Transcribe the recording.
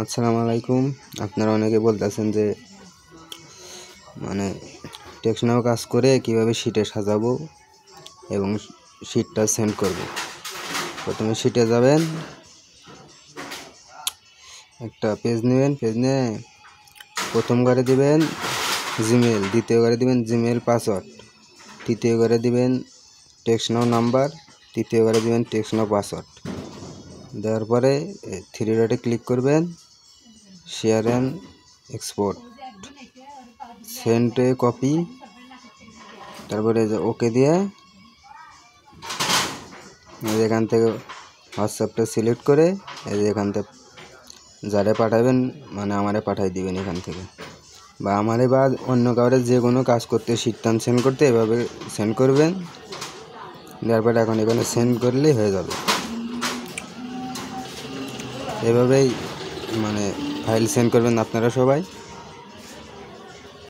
আসসালামু আলাইকুম। আপনারা অনেকে বলতেছেন যে টেক্সট নাও কাজ করে কিভাবে শিটে সাজাবো এবং শিটটা সেন্ড করব। প্রথমে শিটে যাবেন, একটা পেজ নেবেন, পেজ নিয়ে প্রথম ঘরে দিবেন জিমেল, দ্বিতীয় ঘরে দিবেন জিমেল পাসওয়ার্ড, তৃতীয় ঘরে দিবেন টেক্সট নাও নাম্বার, তৃতীয় ঘরে দিবেন টেক্সট নাও পাসওয়ার্ড। দেওয়ার পরে থ্রি ডটে ক্লিক করবেন, share and export, send copy, তারপরে ওকে দিয়ে এখান থেকে হোয়াটসঅ্যাপটা সিলেক্ট করে এখান থেকে যারে পাঠাবেন আমারে পাঠাই দিবেন এখান থেকে, বা আমারে বা অন্য কাউরে যে কোনো কাজ করতে শিটটান সেন্ড করতে এভাবে সেন্ড করবেন। দেওয়ার পরে এখন এখানে সেন্ড করলেই হয়ে যাবে। এভাবেই ফাইল সেন্ড করবেন আপনারা সবাই।